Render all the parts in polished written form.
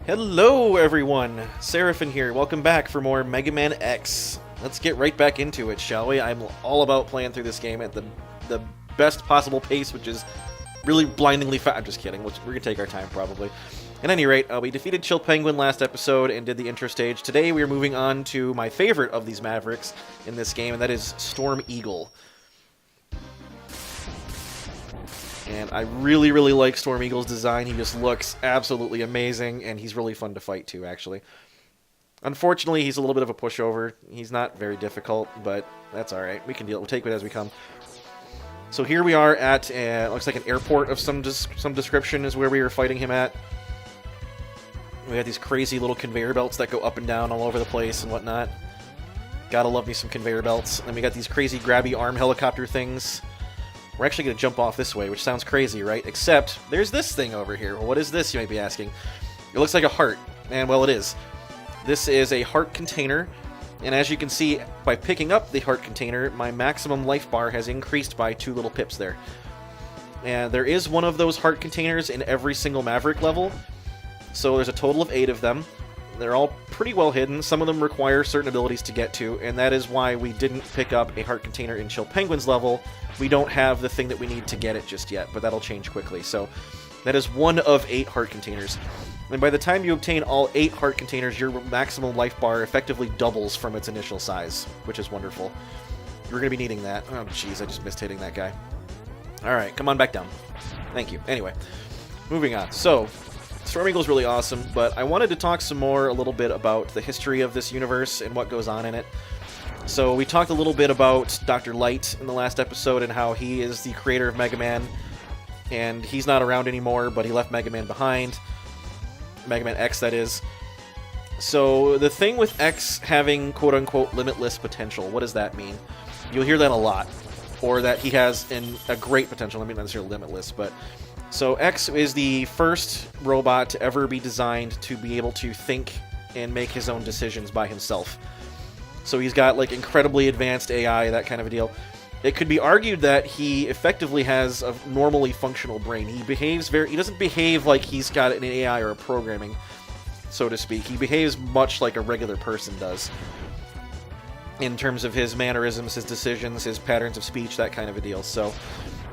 Hello everyone, Seraphin here. Welcome back for more Mega Man X. Let's get right back into it, shall we? I'm all about playing through this game at the best possible pace, which is really blindingly fast. I'm just kidding. We're gonna take our time probably. At any rate, we defeated Chill Penguin last episode and did the intro stage. Today we are moving on to my favorite of these Mavericks in this game, and that is Storm Eagle. And I really, really like Storm Eagle's design. He just looks absolutely amazing, and he's really fun to fight too, actually. Unfortunately, he's a little bit of a pushover. He's not very difficult, but that's alright. We can deal. We'll take it as we come. So here we are at, looks like an airport of some description is where we were fighting him at. We got these crazy little conveyor belts that go up and down all over the place and whatnot. Gotta love me some conveyor belts. And then we got these crazy grabby arm helicopter things. We're actually going to jump off this way, which sounds crazy, right? Except, there's this thing over here. Well, what is this, you might be asking? It looks like a heart, and well, it is. This is a heart container, and as you can see, by picking up the heart container, my maximum life bar has increased by 2 little pips there. And there is one of those heart containers in every single Maverick level, so there's a total of 8 of them. They're all pretty well hidden. Some of them require certain abilities to get to, and that is why we didn't pick up a heart container in Chill Penguin's level. We don't have the thing that we need to get it just yet, but that'll change quickly. So that is one of 8 heart containers. And by the time you obtain all 8 heart containers, your maximum life bar effectively doubles from its initial size, which is wonderful. You're going to be needing that. Oh, jeez, I just missed hitting that guy. Alright, come on back down. Thank you. Anyway, moving on. So, Storm Eagle is really awesome, but I wanted to talk some more a little bit about the history of this universe and what goes on in it. So we talked a little bit about Dr. Light in the last episode and how he is the creator of Mega Man, and he's not around anymore, but he left Mega Man behind. Mega Man X, that is. So the thing with X having quote-unquote limitless potential, what does that mean? You'll hear that a lot. Or that he has a great potential. I mean, not necessarily limitless, but... So X is the first robot to ever be designed to be able to think and make his own decisions by himself. So he's got like incredibly advanced AI, that kind of a deal. It could be argued that he effectively has a normally functional brain. He doesn't behave like he's got an AI or a programming, so to speak. He behaves much like a regular person does. In terms of his mannerisms, his decisions, his patterns of speech, that kind of a deal. So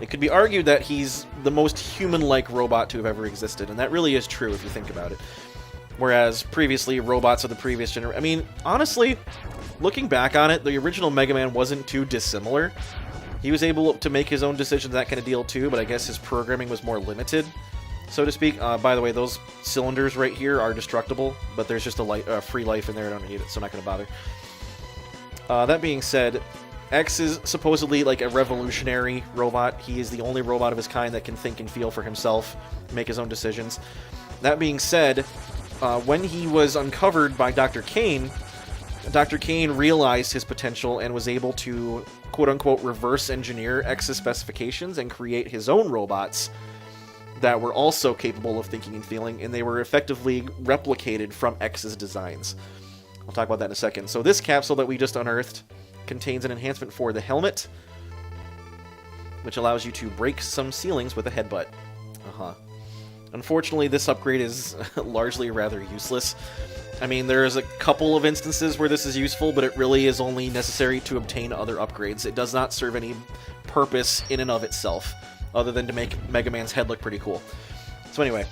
it could be argued that he's the most human-like robot to have ever existed, and that really is true if you think about it. Whereas previously, robots of the previous generation... I mean, honestly, looking back on it, the original Mega Man wasn't too dissimilar. He was able to make his own decisions, that kind of deal too, but I guess his programming was more limited, so to speak. By the way, those cylinders right here are destructible, but there's just a free life in there. I don't need it, so I'm not going to bother. That being said, X is supposedly like a revolutionary robot. He is the only robot of his kind that can think and feel for himself, make his own decisions. That being said, when he was uncovered by Dr. Kane realized his potential and was able to, quote-unquote, reverse engineer X's specifications and create his own robots that were also capable of thinking and feeling, and they were effectively replicated from X's designs. I'll talk about that in a second. So this capsule that we just unearthed contains an enhancement for the helmet, which allows you to break some ceilings with a headbutt. Unfortunately, this upgrade is largely rather useless. I mean, there's a couple of instances where this is useful, but it really is only necessary to obtain other upgrades. It does not serve any purpose in and of itself, other than to make Mega Man's head look pretty cool. So anyway,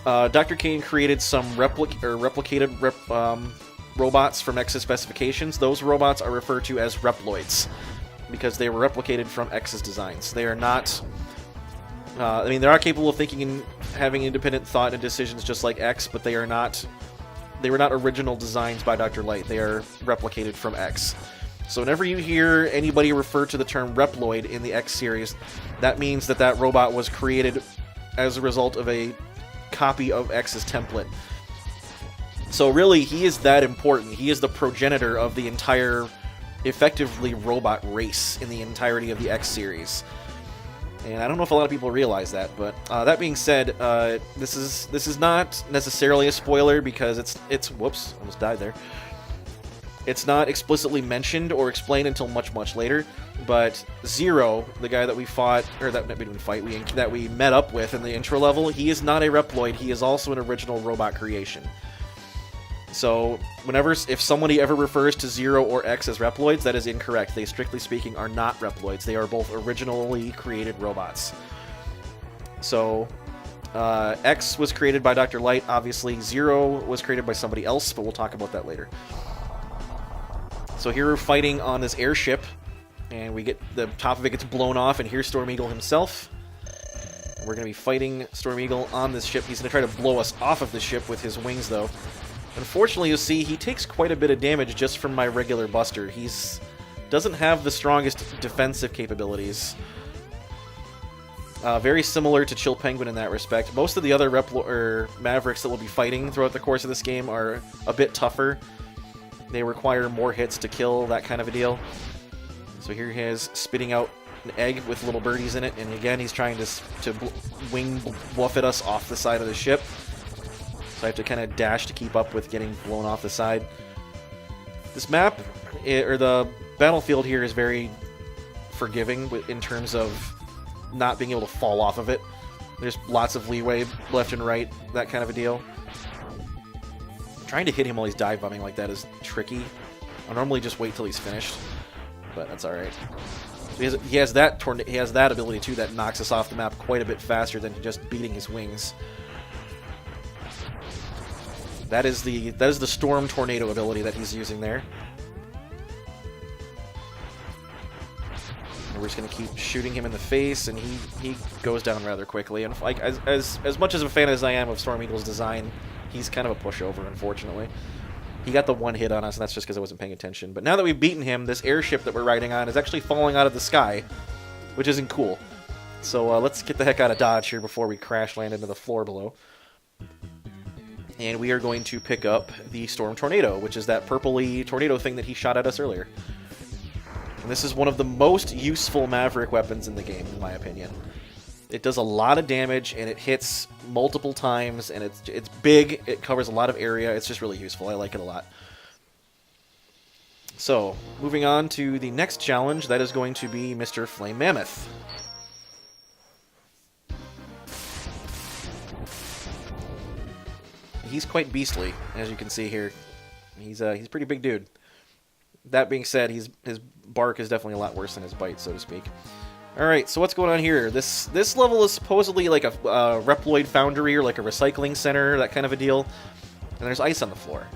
Dr. Kane created some replicated robots from X's specifications. Those robots are referred to as Reploids because they were replicated from X's designs. They are not... I mean, they are capable of thinking and having independent thought and decisions just like X, but they were not original designs by Dr. Light. They are replicated from X. So whenever you hear anybody refer to the term Reploid in the X series, that means that robot was created as a result of a copy of X's template. So really, he is that important. He is the progenitor of the entire, effectively, robot race in the entirety of the X series. And I don't know if a lot of people realize that, but that being said, this is not necessarily a spoiler because it's whoops, almost died there. It's not explicitly mentioned or explained until much, much later, but Zero, the guy that we fought, or that we didn't fight, that we met up with in the intro level, he is not a Reploid, he is also an original robot creation. So, if somebody ever refers to Zero or X as Reploids, that is incorrect. They, strictly speaking, are not Reploids. They are both originally created robots. So, X was created by Dr. Light, obviously. Zero was created by somebody else, but we'll talk about that later. So here we're fighting on this airship, and we get the top of it gets blown off, and here's Storm Eagle himself. We're going to be fighting Storm Eagle on this ship. He's going to try to blow us off of the ship with his wings, though. Unfortunately, you'll see, he takes quite a bit of damage just from my regular Buster. Doesn't have the strongest defensive capabilities. Very similar to Chill Penguin in that respect. Most of the other Mavericks that we'll be fighting throughout the course of this game are a bit tougher. They require more hits to kill, that kind of a deal. So here he is, spitting out an egg with little birdies in it, and again he's trying to wing buffet us off the side of the ship. So I have to kind of dash to keep up with getting blown off the side. This map, or the battlefield here, is very forgiving in terms of not being able to fall off of it. There's lots of leeway left and right, that kind of a deal. Trying to hit him while he's dive bombing like that is tricky. I normally just wait till he's finished, but that's alright. So he has that ability too that knocks us off the map quite a bit faster than just beating his wings. That is the Storm Tornado ability that he's using there. And we're just gonna keep shooting him in the face, and he goes down rather quickly. And like as much as a fan as I am of Storm Eagle's design, he's kind of a pushover, unfortunately. He got the one hit on us, and that's just because I wasn't paying attention. But now that we've beaten him, this airship that we're riding on is actually falling out of the sky, which isn't cool. So let's get the heck out of Dodge here before we crash land into the floor below. And we are going to pick up the Storm Tornado, which is that purpley tornado thing that he shot at us earlier. And this is one of the most useful Maverick weapons in the game, in my opinion. It does a lot of damage, and it hits multiple times, and it's big, it covers a lot of area, it's just really useful, I like it a lot. So, moving on to the next challenge, that is going to be Mr. Flame Mammoth. He's quite beastly, as you can see here. He's a pretty big dude. That being said, his bark is definitely a lot worse than his bite, so to speak. Alright, so what's going on here? This level is supposedly like a Reploid foundry or like a recycling center, that kind of a deal. And there's ice on the floor.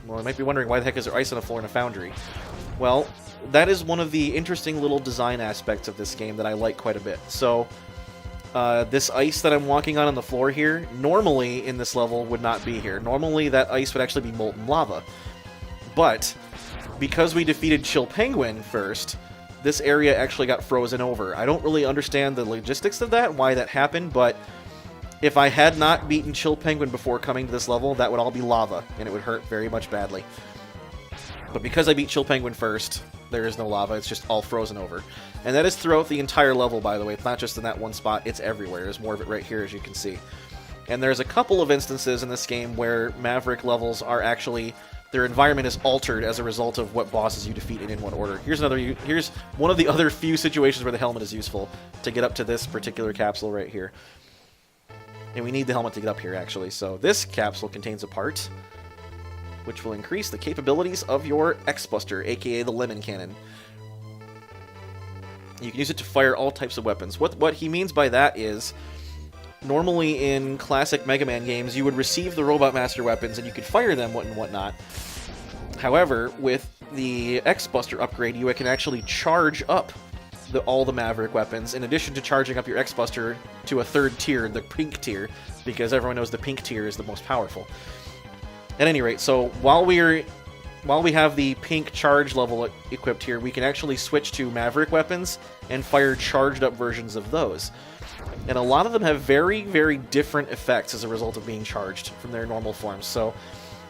Well, I might be wondering why the heck is there ice on the floor in a foundry? Well, that is one of the interesting little design aspects of this game that I like quite a bit. So, this ice that I'm walking on the floor here, normally in this level would not be here. Normally that ice would actually be molten lava. But, because we defeated Chill Penguin first, this area actually got frozen over. I don't really understand the logistics of that, why that happened, but if I had not beaten Chill Penguin before coming to this level, that would all be lava, and it would hurt very much badly. But because I beat Chill Penguin first, there is no lava, it's just all frozen over. And that is throughout the entire level, by the way. It's not just in that one spot, it's everywhere. There's more of it right here, as you can see. And there's a couple of instances in this game where Maverick levels are actually... their environment is altered as a result of what bosses you defeat in what order. Here's one of the other few situations where the helmet is useful to get up to this particular capsule right here. And we need the helmet to get up here, actually. So this capsule contains a part which will increase the capabilities of your X-Buster, aka the Lemon Cannon. You can use it to fire all types of weapons. What he means by that is, normally in classic Mega Man games, you would receive the Robot Master weapons and you could fire them and whatnot. However, with the X-Buster upgrade, you can actually charge up all the Maverick weapons, in addition to charging up your X-Buster to a third tier, the pink tier, because everyone knows the pink tier is the most powerful. At any rate, so while we have the pink charge level equipped here, we can actually switch to Maverick weapons and fire charged up versions of those. And a lot of them have very, very different effects as a result of being charged from their normal forms. So,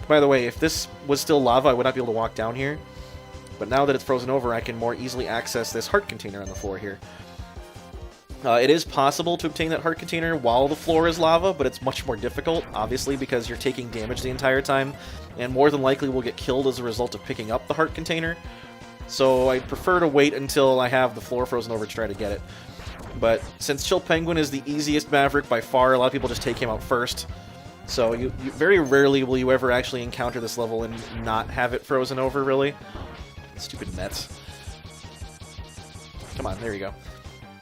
by the way, if this was still lava, I would not be able to walk down here. But now that it's frozen over, I can more easily access this heart container on the floor here. It is possible to obtain that heart container while the floor is lava, but it's much more difficult, obviously, because you're taking damage the entire time, and more than likely will get killed as a result of picking up the heart container. So I prefer to wait until I have the floor frozen over to try to get it. But since Chill Penguin is the easiest Maverick by far, a lot of people just take him out first. So you very rarely will you ever actually encounter this level and not have it frozen over, really. Stupid Mets. Come on, there you go.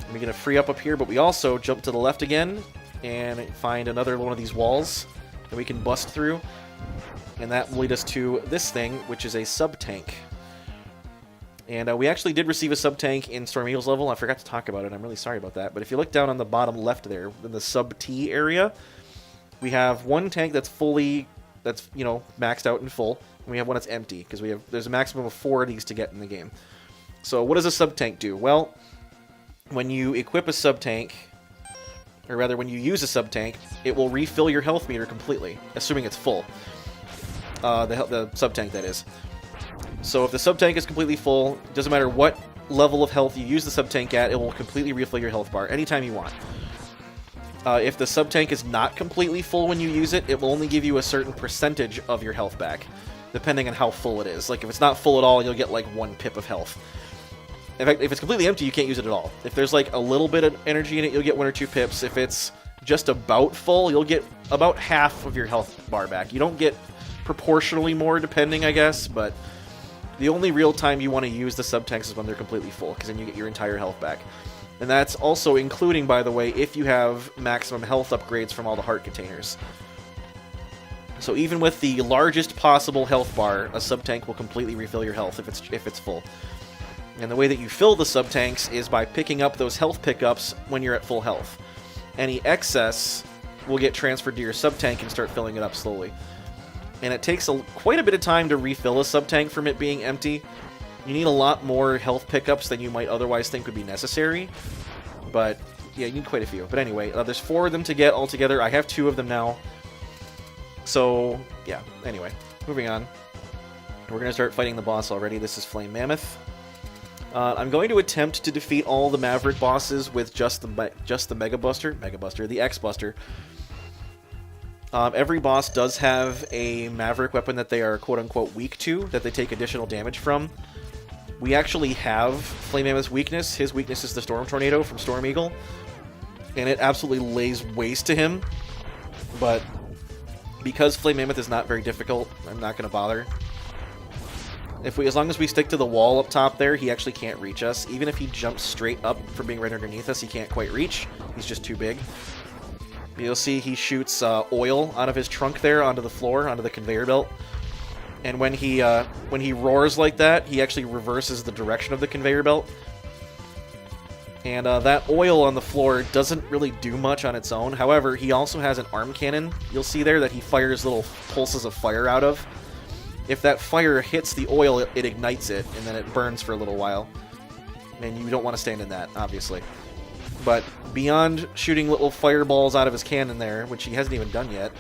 We're going to free up here, but we also jump to the left again and find another one of these walls that we can bust through. And that will lead us to this thing, which is a sub-tank. And we actually did receive a sub-tank in Storm Eagle's level. I forgot to talk about it. I'm really sorry about that. But if you look down on the bottom left there, in the sub-T area, we have one tank that's fully, maxed out and full. And we have one that's empty, because there's a maximum of 4 of these to get in the game. So what does a sub-tank do? Well, when you equip a sub-tank, or rather when you use a sub-tank, it will refill your health meter completely, assuming it's full. The sub-tank, that is. So if the sub-tank is completely full, it doesn't matter what level of health you use the sub-tank at, it will completely refill your health bar anytime you want. If the sub-tank is not completely full when you use it, it will only give you a certain percentage of your health back, depending on how full it is. Like, if it's not full at all, you'll get, like, 1 pip of health. In fact, if it's completely empty, you can't use it at all. If there's, like, a little bit of energy in it, you'll get 1 or 2 pips. If it's just about full, you'll get about half of your health bar back. You don't get proportionally more, depending, I guess, but the only real time you want to use the sub-tanks is when they're completely full, because then you get your entire health back. And that's also including, by the way, if you have maximum health upgrades from all the heart containers. So even with the largest possible health bar, a sub-tank will completely refill your health if it's full. And the way that you fill the sub-tanks is by picking up those health pickups when you're at full health. Any excess will get transferred to your sub-tank and start filling it up slowly. And it takes quite a bit of time to refill a sub-tank from it being empty. You need a lot more health pickups than you might otherwise think would be necessary. But, yeah, you need quite a few. But anyway, there's 4 of them to get altogether. I have 2 of them now. So, yeah, anyway, moving on. We're going to start fighting the boss already. This is Flame Mammoth. I'm going to attempt to defeat all the Maverick bosses with just the Mega Buster, the X Buster. Every boss does have a Maverick weapon that they are quote-unquote weak to, that they take additional damage from. We actually have Flame Mammoth's weakness. His weakness is the Storm Tornado from Storm Eagle, and it absolutely lays waste to him. But because Flame Mammoth is not very difficult, I'm not going to bother. As long as we stick to the wall up top there, he actually can't reach us. Even if he jumps straight up from being right underneath us, he can't quite reach. He's just too big. You'll see he shoots oil out of his trunk there onto the floor, onto the conveyor belt. And when he roars like that, he actually reverses the direction of the conveyor belt. And that oil on the floor doesn't really do much on its own. However, he also has an arm cannon, you'll see there, that he fires little pulses of fire out of. If that fire hits the oil, it ignites it, and then it burns for a little while. And you don't want to stand in that, obviously. But beyond shooting little fireballs out of his cannon there, which he hasn't even done yet,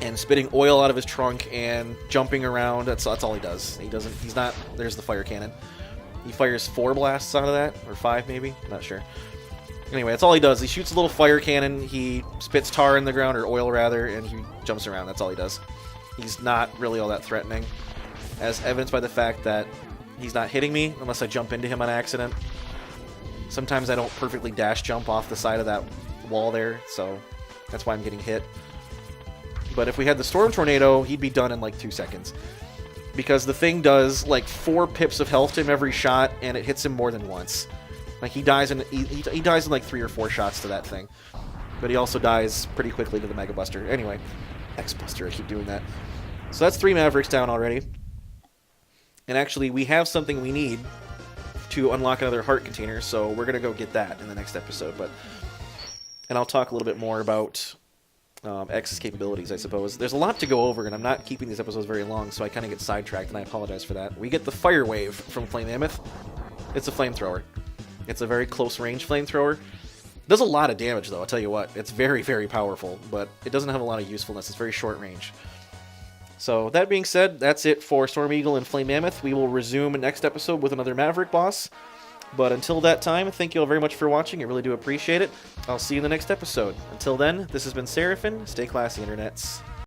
and spitting oil out of his trunk and jumping around, that's all he does. There's the fire cannon. He fires 4 blasts out of that, or 5 maybe, I'm not sure. Anyway, that's all he does. He shoots a little fire cannon, he spits tar in the ground, or oil rather, and he jumps around. That's all he does. He's not really all that threatening, as evidenced by the fact that he's not hitting me unless I jump into him on accident. Sometimes I don't perfectly dash jump off the side of that wall there, so that's why I'm getting hit. But if we had the Storm Tornado, he'd be done in like 2 seconds. Because the thing does like 4 pips of health to him every shot, and it hits him more than once. Like he dies in like 3 or 4 shots to that thing. But he also dies pretty quickly to the Mega Buster. Anyway, X Buster, I keep doing that. So that's 3 Mavericks down already. And actually, we have something we need to unlock another heart container, so we're going to go get that in the next episode. And I'll talk a little bit more about X's capabilities, I suppose. There's a lot to go over, and I'm not keeping these episodes very long, so I kind of get sidetracked, and I apologize for that. We get the Fire Wave from Flame Mammoth. It's a flamethrower. It's a very close-range flamethrower. It does a lot of damage, though, I'll tell you what. It's very, very powerful, but it doesn't have a lot of usefulness. It's very short range. So, that being said, that's it for Storm Eagle and Flame Mammoth. We will resume next episode with another Maverick boss. But until that time, thank you all very much for watching. I really do appreciate it. I'll see you in the next episode. Until then, this has been Seraphin. Stay classy, internets.